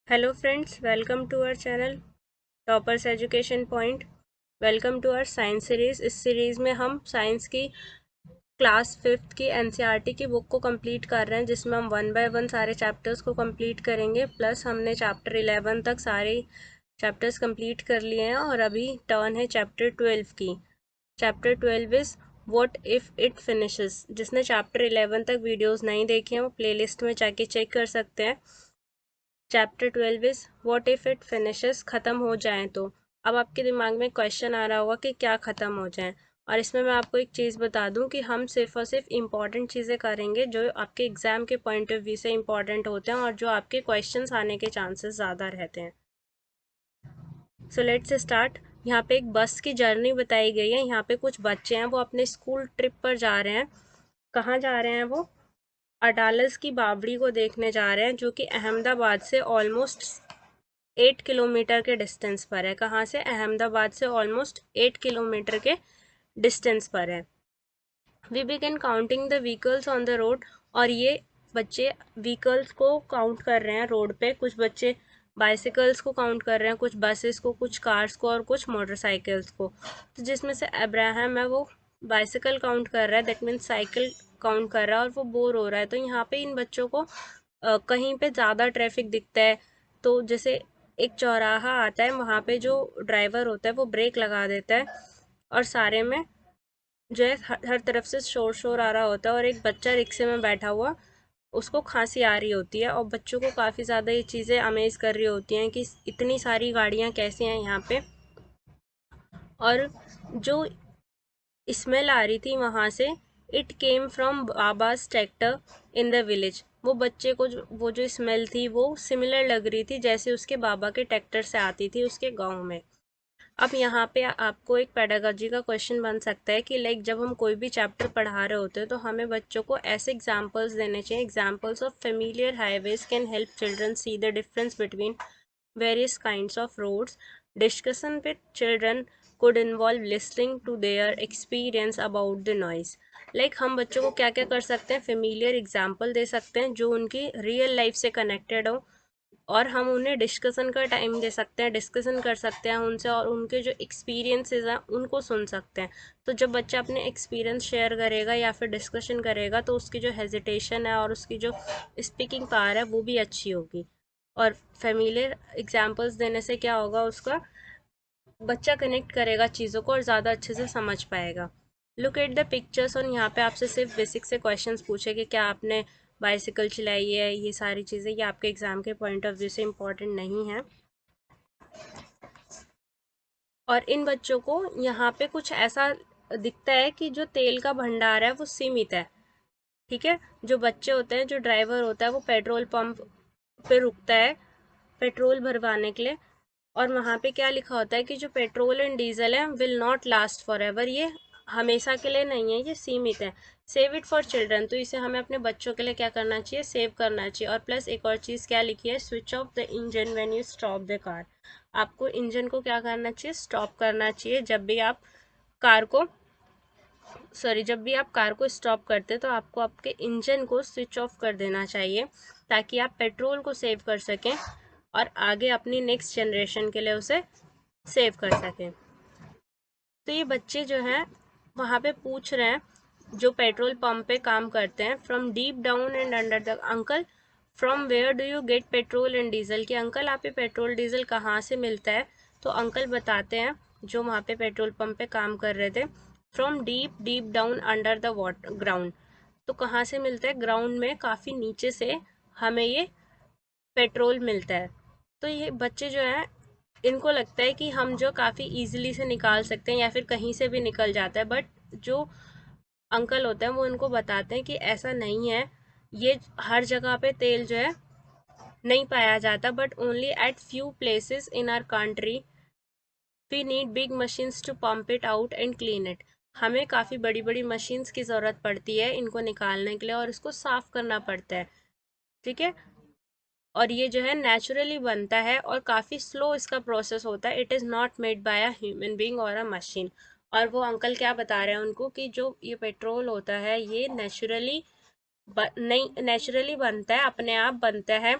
Hello friends, welcome to our channel toppers education point. Welcome to our science series. इस series में हम science की class 5th की NCERT की book को कंप्लीट कर रहे हैं, जिसमें हम 1 बाय 1 सारे चैप्टर्स को कंप्लीट करेंगे। प्लस हमने चैप्टर 11 तक सारे चैप्टर्स कंप्लीट कर लिए हैं और अभी टर्न है चैप्टर 12 की। Chapter 12 is what if it finishes. जिसने चैप्टर 11 तक वीडियोज़ नहीं देखी हैं वो प्लेलिस्ट में जाके चेक कर सकते हैं। Chapter 12 is what if it finishes. ख़त्म हो जाए तो अब आपके दिमाग में क्वेश्चन आ रहा होगा कि क्या ख़त्म हो जाए। और इसमें मैं आपको एक चीज़ बता दूं कि हम सिर्फ और सिर्फ इम्पॉर्टेंट चीज़ें करेंगे जो आपके एग्ज़ाम के पॉइंट ऑफ व्यू से इम्पॉर्टेंट होते हैं और जो आपके क्वेश्चंस आने के चांसेस ज़्यादा रहते हैं। So let's start. यहाँ पे एक बस की जर्नी बताई गई है। यहाँ पे कुछ बच्चे हैं, वो अपने स्कूल ट्रिप पर जा रहे हैं। कहाँ जा रहे हैं वो? अडालज की बावड़ी को देखने जा रहे हैं, जो कि अहमदाबाद से ऑलमोस्ट 8 किलोमीटर के डिस्टेंस पर है। कहाँ से? अहमदाबाद से ऑलमोस्ट 8 किलोमीटर के डिस्टेंस पर है। We began counting the vehicles on the road. और ये बच्चे व्हीकल्स को काउंट कर रहे हैं रोड पे। कुछ बच्चे बाइसिकल्स को काउंट कर रहे हैं, कुछ बसेस को, कुछ कार्स को और कुछ मोटरसाइकिल्स को। तो जिसमें से अब्राहम है वो बाइसिकल काउंट कर रहा है, दैट मीन्स साइकिल काउंट कर रहा है, और वो बोर हो रहा है। तो यहाँ पे इन बच्चों को कहीं पे ज़्यादा ट्रैफिक दिखता है, तो जैसे एक चौराहा आता है, वहाँ पे जो ड्राइवर होता है वो ब्रेक लगा देता है और सारे में जो है हर तरफ से शोर शोर आ रहा होता है। और एक बच्चा रिक्शे में बैठा हुआ, उसको खांसी आ रही होती है और बच्चों को काफ़ी ज़्यादा ये चीज़ें अमेज कर रही होती हैं कि इतनी सारी गाड़ियाँ कैसे हैं यहाँ पे। और जो स्मेल आ रही थी वहाँ से, it came from baba's tractor in the village. वो बच्चे को वो जो स्मेल थी वो सिमिलर लग रही थी जैसे उसके बाबा के ट्रैक्टर से आती थी उसके गांव में। अब यहाँ पे आपको एक पेडागोजी का क्वेश्चन बन सकता है कि लाइक जब हम कोई भी चैप्टर पढ़ा रहे होते हैं तो हमें बच्चों को ऐसे एग्जाम्पल्स देने चाहिए। Examples of familiar highways can help children see the difference between various kinds of roads. Discussion with children could involve listening to their experience about the noise. हम बच्चों को क्या क्या कर सकते हैं? फेमिलियर एग्जाम्पल दे सकते हैं जो उनकी रियल लाइफ से कनेक्टेड हो, और हम उन्हें डिस्कशन का टाइम दे सकते हैं, डिस्कशन कर सकते हैं उनसे, और उनके जो एक्सपीरियंसेस हैं उनको सुन सकते हैं। तो जब बच्चा अपने एक्सपीरियंस शेयर करेगा या फिर डिस्कशन करेगा तो उसकी जो हेजिटेशन है और उसकी जो स्पीकिंग पावर है वो भी अच्छी होगी। और फेमिलियर एग्जाम्पल्स देने से क्या होगा? उसका बच्चा कनेक्ट करेगा चीज़ों को और ज़्यादा अच्छे से समझ पाएगा। Look at the pictures. और यहाँ पे आपसे सिर्फ बेसिक से क्वेश्चंस पूछे कि क्या आपने बाइसिकल चलाई है। ये सारी चीज़ें ये आपके एग्ज़ाम के पॉइंट ऑफ व्यू से इम्पॉर्टेंट नहीं है। और इन बच्चों को यहाँ पे कुछ ऐसा दिखता है कि जो तेल का भंडार है वो सीमित है। ठीक है, जो बच्चे होते हैं, जो ड्राइवर होता है वो पेट्रोल पंप पे रुकता है पेट्रोल भरवाने के लिए। और वहाँ पे क्या लिखा होता है कि जो पेट्रोल एंड डीजल है will not last for ever. ये हमेशा के लिए नहीं है, ये सीमित है। Save it for children. तो इसे हमें अपने बच्चों के लिए क्या करना चाहिए? सेव करना चाहिए। और प्लस एक और चीज़ क्या लिखी है? Switch off the engine when you stop the car. आपको इंजन को क्या करना चाहिए? स्टॉप करना चाहिए। जब भी आप कार को जब भी आप कार को स्टॉप करते तो आपको आपके इंजन को स्विच ऑफ कर देना चाहिए, ताकि आप पेट्रोल को सेव कर सकें और आगे अपनी नेक्स्ट जनरेशन के लिए उसे सेव कर सकें। तो ये बच्चे जो हैं वहाँ पे पूछ रहे हैं, जो पेट्रोल पंप पे काम करते हैं, from deep down and under the uncle from where do you get petrol and diesel. कि अंकल आप ये पेट्रोल डीजल कहाँ से मिलता है? तो अंकल बताते हैं, जो वहाँ पे पेट्रोल पंप पे काम कर रहे थे, from deep deep down under the water ground. तो कहाँ से मिलता है? ग्राउंड में काफ़ी नीचे से हमें ये पेट्रोल मिलता है। तो ये बच्चे जो हैं इनको लगता है कि हम जो काफ़ी इजीली से निकाल सकते हैं या फिर कहीं से भी निकल जाता है, बट जो अंकल होते हैं वो इनको बताते हैं कि ऐसा नहीं है। ये हर जगह पे तेल जो है नहीं पाया जाता, but only at few places in our country we need big machines to pump it out and clean it. हमें काफ़ी बड़ी बड़ी मशीन्स की ज़रूरत पड़ती है इनको निकालने के लिए और इसको साफ़ करना पड़ता है। ठीक है, और ये जो है नेचुरली बनता है और काफ़ी स्लो इसका प्रोसेस होता है। It is not made by a human being और अ मशीन। और वो अंकल क्या बता रहे हैं उनको कि जो ये पेट्रोल होता है ये नेचुरली नहीं, नेचुरली बनता है, अपने आप बनता है।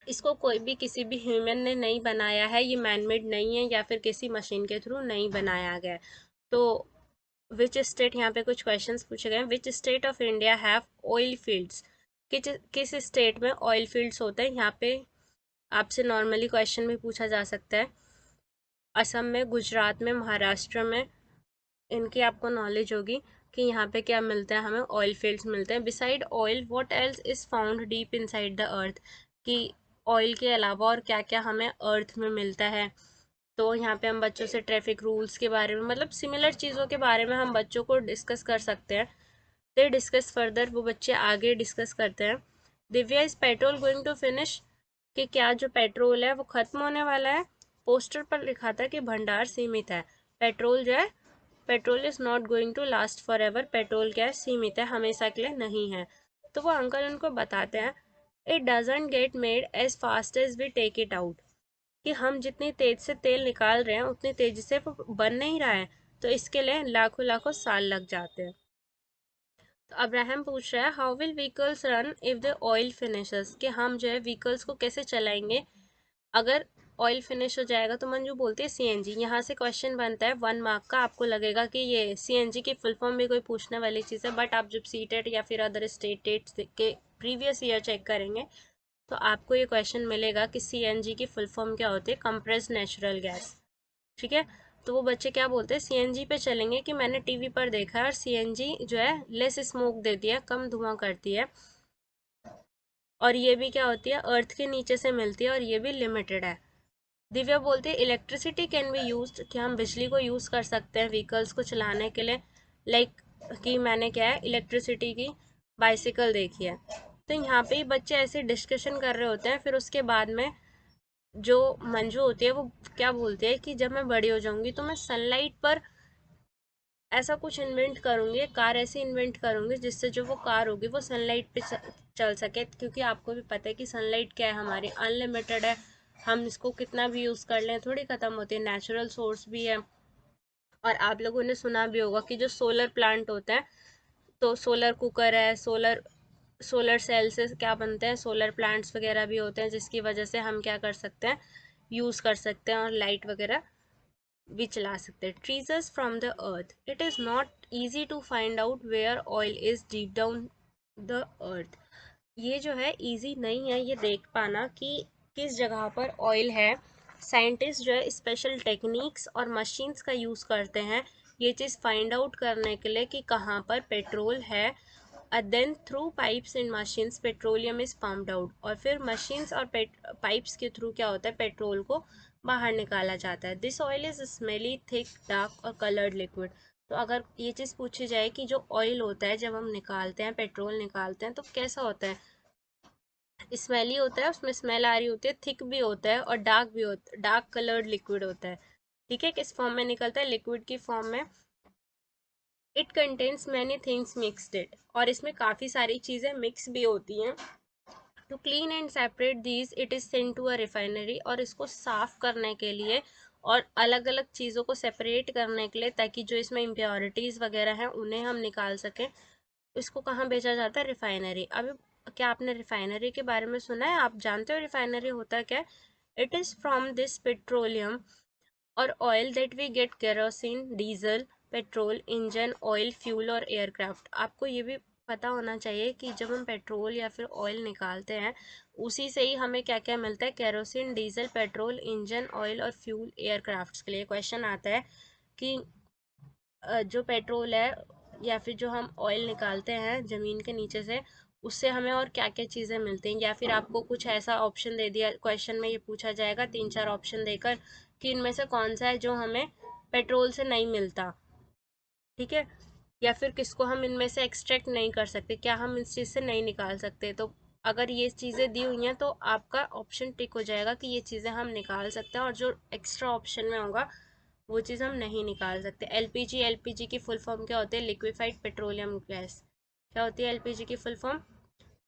इसको कोई भी किसी भी ह्यूमन ने नहीं बनाया है, ये मैनमेड नहीं है या फिर किसी मशीन के थ्रू नहीं बनाया गया है। तो विच स्टेट, यहाँ पे कुछ क्वेश्चंस पूछे गए हैं। Which state of India have oil fields, किस स्टेट में ऑयल फील्ड्स होते हैं। यहाँ पे आपसे नॉर्मली क्वेश्चन भी पूछा जा सकता है। असम में, गुजरात में, महाराष्ट्र में, इनकी आपको नॉलेज होगी कि यहाँ पे क्या मिलता है, हमें ऑयल फील्ड्स मिलते हैं। Beside oil what else is found deep inside the earth, कि ऑयल के अलावा और क्या क्या हमें अर्थ में मिलता है। तो यहाँ पे हम बच्चों से ट्रैफिक रूल्स के बारे में, मतलब सिमिलर चीज़ों के बारे में हम बच्चों को डिस्कस कर सकते हैं। दे डिस्कस फर्दर, वो बच्चे आगे डिस्कस करते हैं। Divya, is petrol going to finish, कि क्या जो पेट्रोल है वो खत्म होने वाला है। पोस्टर पर लिखा था कि भंडार सीमित है। पेट्रोल जो है, petrol is not going to last forever, petrol क्या है, सीमित है, हमेशा के लिए नहीं है। तो वो अंकल उनको बताते हैं, it doesn't get made as fast as we take it out, कि हम जितनी तेज से तेल निकाल रहे हैं उतनी तेजी से वो बन नहीं रहा है, तो इसके लिए लाखों लाखों साल लग जाते हैं। तो अब्राहम पूछ रहा है, how will vehicles run if the oil finishes, कि हम जो है व्हीकल्स को कैसे चलाएंगे अगर ऑयल फिनिश हो जाएगा। तो मंजू बोलती है सीएनजी। यहाँ से क्वेश्चन बनता है 1 मार्क का, आपको लगेगा कि ये सीएनजी की फुल फॉर्म भी कोई पूछने वाली चीज़ है, बट आप जब सीटेट या फिर अदर स्टेट के प्रीवियस ईयर चेक करेंगे तो आपको ये क्वेश्चन मिलेगा कि सीएनजी की फुल फॉर्म क्या होती है, कंप्रेस्ड नेचुरल गैस। ठीक है, तो वो बच्चे क्या बोलते हैं, सीएनजी पे चलेंगे, कि मैंने टीवी पर देखा है और सीएनजी जो है लेस स्मोक देती है, कम धुआं करती है, और ये भी क्या होती है, अर्थ के नीचे से मिलती है और ये भी लिमिटेड है। दिव्या बोलती है, इलेक्ट्रिसिटी कैन बी यूज, कि हम बिजली को यूज़ कर सकते हैं व्हीकल्स को चलाने के लिए। लाइक कि मैंने क्या है, इलेक्ट्रिसिटी की बाइसिकल देखी है। तो यहाँ पे ही बच्चे ऐसे डिस्कशन कर रहे होते हैं, फिर उसके बाद में जो मंजू होती है वो क्या बोलती है कि जब मैं बड़ी हो जाऊंगी तो मैं सनलाइट पर ऐसा कुछ इन्वेंट करूंगी, कार ऐसी इन्वेंट करूंगी जिससे जो वो कार होगी वो सनलाइट पे चल सके, क्योंकि आपको भी पता है कि सनलाइट क्या है, हमारी अनलिमिटेड है, हम इसको कितना भी यूज़ कर लें थोड़ी ख़त्म होती है, नेचुरल सोर्स भी है। और आप लोगों ने सुना भी होगा कि जो सोलर प्लांट होता है, तो सोलर कुकर है, सोलर सोलर सेल से क्या बनते हैं, सोलर प्लांट्स वगैरह भी होते हैं, जिसकी वजह से हम क्या कर सकते हैं, यूज़ कर सकते हैं और लाइट वगैरह भी चला सकते हैं। Treasures from the earth, it is not easy to find out where oil is deep down the earth, ये जो है इजी नहीं है ये देख पाना कि किस जगह पर ऑयल है। साइंटिस्ट जो है स्पेशल टेक्निक्स और मशीन्स का यूज़ करते हैं ये चीज़ फाइंड आउट करने के लिए कि कहाँ पर पेट्रोल है। Then through pipes and machines petroleum is pumped out, और फिर मशीन्स और पाइप्स के थ्रू क्या होता है, पेट्रोल को बाहर निकाला जाता है। This oil is smelly, thick, dark और कलर्ड लिक्विड। तो अगर ये चीज़ पूछी जाए कि जो ऑयल होता है जब हम निकालते हैं, पेट्रोल निकालते हैं, तो कैसा होता है, स्मेली होता है, उसमें स्मेल आ रही होती है, थिक भी होता है और डार्क भी होता है, डार्क कलर्ड लिक्विड होता है। ठीक है, किस फॉर्म में निकलता है, लिक्विड की फॉर्म में। It contains many things mixed it, और इसमें काफ़ी सारी चीज़ें मिक्स भी होती हैं। To clean and separate these it is sent to a refinery, और इसको साफ करने के लिए और अलग अलग चीज़ों को सेपरेट करने के लिए, ताकि जो इसमें इम्प्योरिटीज़ वगैरह हैं उन्हें हम निकाल सकें, इसको कहाँ बेचा जाता है, रिफाइनरी। अभी क्या आपने रिफाइनरी के बारे में सुना है, आप जानते हो रिफाइनरी होता क्या है। It is from this petroleum और oil that we get kerosene, diesel, petrol, engine oil, fuel और एयरक्राफ्ट। आपको ये भी पता होना चाहिए कि जब हम पेट्रोल या फिर ऑयल निकालते हैं उसी से ही हमें क्या क्या मिलता है, kerosene, diesel, petrol, engine oil और फ्यूल एयरक्राफ्ट के लिए। क्वेश्चन आता है कि जो पेट्रोल है या फिर जो हम ऑयल निकालते हैं ज़मीन के नीचे से, उससे हमें और क्या क्या चीज़ें मिलती हैं, या फिर आपको कुछ ऐसा ऑप्शन दे दिया, क्वेश्चन में ये पूछा जाएगा 3-4 ऑप्शन देकर कि इनमें से कौन सा है जो हमें पेट्रोल से नहीं मिलता। ठीक है, या फिर किसको हम इनमें से एक्सट्रैक्ट नहीं कर सकते, क्या हम इस चीज़ से नहीं निकाल सकते। तो अगर ये चीज़ें दी हुई हैं तो आपका ऑप्शन टिक हो जाएगा कि ये चीज़ें हम निकाल सकते हैं, और जो एक्स्ट्रा ऑप्शन में होगा वो चीज़ हम नहीं निकाल सकते। एलपीजी, एलपीजी की फुल फॉर्म क्या होती है, लिक्विफाइड पेट्रोलियम गैस। क्या होती है एलपीजी की full form,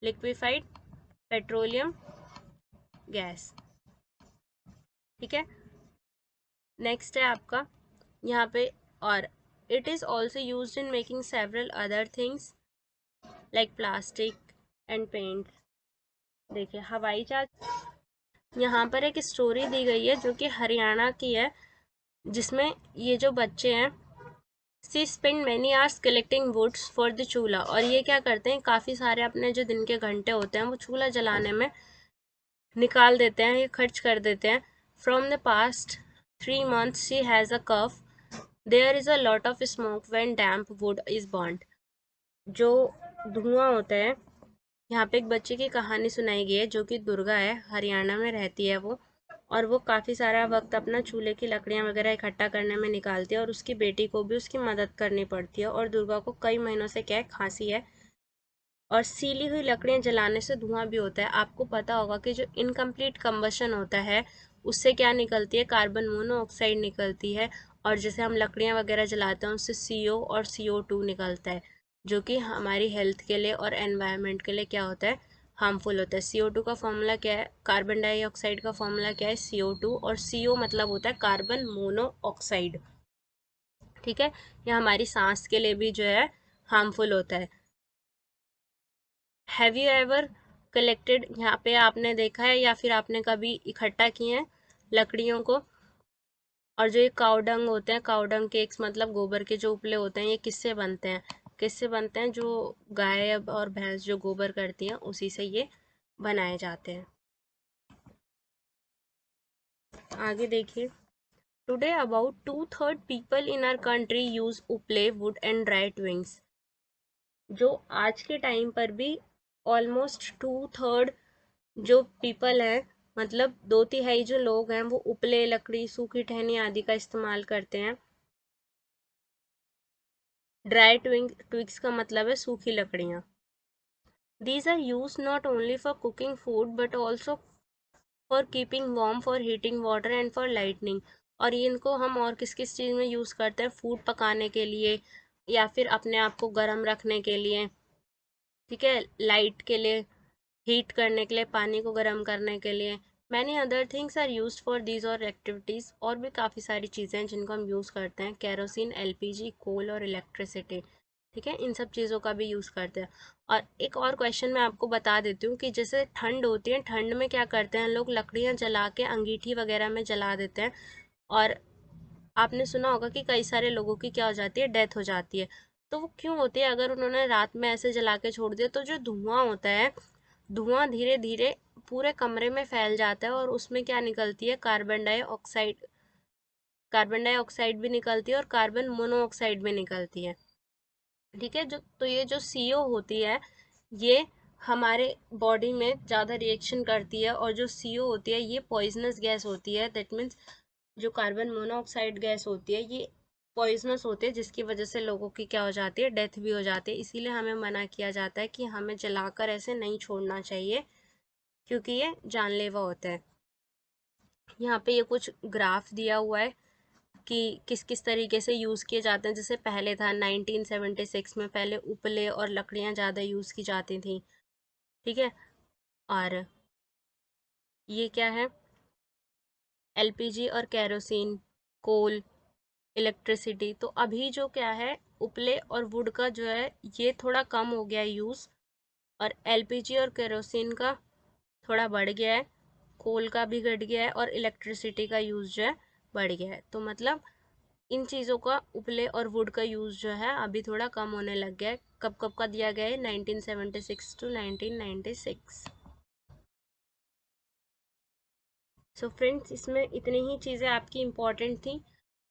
liquefied petroleum gas. ठीक है, नेक्स्ट है आपका यहाँ पे, और it is also use in making several other things like plastic and paint. देखिए हवाई जहाज, यहाँ पर एक स्टोरी दी गई है जो कि हरियाणा की है, जिसमें ये जो बच्चे हैं, she spend many hours collecting woods for the chulha, और ये क्या करते हैं, काफ़ी सारे अपने जो दिन के घंटे होते हैं वो चूल्हा जलाने में निकाल देते हैं, ये खर्च कर देते हैं। From the past 3 months she has a cough, there is a lot of smoke when damp wood is burned. जो धुआं होता है, यहाँ पे एक बच्चे की कहानी सुनाई गई है जो कि दुर्गा है, हरियाणा में रहती है वो, और वो काफ़ी सारा वक्त अपना चूल्हे की लकड़ियाँ वगैरह इकट्ठा करने में निकालती है, और उसकी बेटी को भी उसकी मदद करनी पड़ती है। और दुर्गा को कई महीनों से क्या है, खांसी है, और सीली हुई लकड़ियाँ जलाने से धुआं भी होता है। आपको पता होगा कि जो इनकम्प्लीट कंबशन होता है उससे क्या निकलती है, कार्बन मोनोऑक्साइड निकलती है, और जैसे हम लकड़ियाँ वगैरह जलाते हैं उससे CO और CO2 निकलता है, जो कि हमारी हेल्थ के लिए और एनवायरनमेंट के लिए क्या होता है, हार्मफुल होता है। CO2 का फॉर्मूला क्या है, कार्बन डाइऑक्साइड का फॉर्मूला क्या है, CO2, और CO मतलब होता है कार्बन मोनोऑक्साइड। ठीक है, यह हमारी सांस के लिए भी जो है हार्मफुल होता है। हैव यू एवर कलेक्टेड, यहाँ पे आपने देखा है या फिर आपने कभी इकट्ठा किए हैं लकड़ियों को। और जो ये काउडंग होते हैं, काउडंग केक्स मतलब गोबर के जो उपले होते हैं, ये किससे बनते हैं, किससे बनते हैं, जो गाय और भैंस जो गोबर करती हैं उसी से ये बनाए जाते हैं। आगे देखिए, today about 2/3 people in our country use उपले वुड एंड ड्राई ट्विंग्स। जो आज के टाइम पर भी ऑलमोस्ट 2/3 जो पीपल है, मतलब 2/3 जो लोग हैं वो उपले, लकड़ी, सूखी टहनी आदि का इस्तेमाल करते हैं। ड्राई ट्विग्स का मतलब है सूखी लकड़ियाँ। These are use not only for cooking food but also for keeping warm, for heating water and for lightning. और ये इनको हम और किस किस चीज़ में यूज़ करते हैं, फूड पकाने के लिए, या फिर अपने आप को गर्म रखने के लिए, ठीक है, लाइट के लिए, हीट करने के लिए, पानी को गर्म करने के लिए। Many other things are use for these और एक्टिविटीज़, और भी काफ़ी सारी चीज़ें हैं जिनको हम यूज़ करते हैं, केरोसिन, LPG, कोल और इलेक्ट्रिसिटी। ठीक है, इन सब चीज़ों का भी यूज़ करते हैं। और एक और क्वेश्चन मैं आपको बता देती हूँ कि जैसे ठंड होती है, ठंड में क्या करते हैं लोग, लकड़ियाँ जला के अंगीठी वगैरह में जला देते हैं, और आपने सुना होगा कि कई सारे लोगों की क्या हो जाती है, डेथ हो जाती है। तो वो क्यों होती है, अगर उन्होंने रात में ऐसे जला के छोड़ दिया तो जो धुआं होता है, धुआं धीरे धीरे पूरे कमरे में फैल जाता है, और उसमें क्या निकलती है, कार्बन डाइऑक्साइड, कार्बन डाइऑक्साइड भी निकलती है और कार्बन मोनोऑक्साइड भी निकलती है। ठीक है, जो तो ये जो CO होती है, ये हमारे बॉडी में ज़्यादा रिएक्शन करती है, और जो CO होती है ये पॉइजनस गैस होती है। दैट मीन्स जो कार्बन मोनोऑक्साइड गैस होती है ये पॉइजनस होती है, जिसकी वजह से लोगों की क्या हो जाती है, डेथ भी हो जाती है। इसीलिए हमें मना किया जाता है कि हमें जलाकर ऐसे नहीं छोड़ना चाहिए, क्योंकि ये जानलेवा होता है। यहाँ पे ये कुछ ग्राफ दिया हुआ है कि किस किस तरीके से यूज़ किए जाते हैं। जैसे पहले था 1976 में, पहले उपले और लकड़ियाँ ज़्यादा यूज़ की जाती थी। ठीक है, और ये क्या है, LPG और केरोसिन, कोल, इलेक्ट्रिसिटी। तो अभी जो क्या है, उपले और वुड का जो है ये थोड़ा कम हो गया है यूज़, और LPG और केरोसिन का थोड़ा बढ़ गया है, कोल का भी घट गया है, और इलेक्ट्रिसिटी का यूज़ जो है बढ़ गया है। तो मतलब इन चीज़ों का, उपले और वुड का यूज़ जो है अभी थोड़ा कम होने लग गया है। कब कब का दिया गया है, 1976 to 1996। सो फ्रेंड्स, इसमें इतनी ही चीज़ें आपकी इम्पॉर्टेंट थी।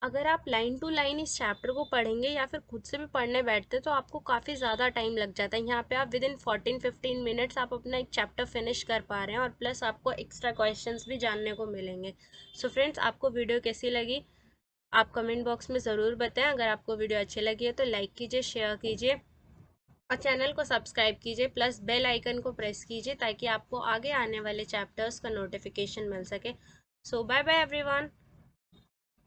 अगर आप लाइन टू लाइन इस चैप्टर को पढ़ेंगे या फिर खुद से भी पढ़ने बैठते तो आपको काफ़ी ज़्यादा टाइम लग जाता है। यहाँ पे आप विद इन 14-15 मिनट्स आप अपना एक चैप्टर फिनिश कर पा रहे हैं, और प्लस आपको एक्स्ट्रा क्वेश्चंस भी जानने को मिलेंगे। सो फ्रेंड्स, आपको वीडियो कैसी लगी आप कमेंट बॉक्स में ज़रूर बताएं। अगर आपको वीडियो अच्छी लगी है तो लाइक कीजिए, शेयर कीजिए, और चैनल को सब्सक्राइब कीजिए, प्लस बेल आइकन को प्रेस कीजिए ताकि आपको आगे आने वाले चैप्टर्स का नोटिफिकेशन मिल सके। सो बाय बाय एवरीवन।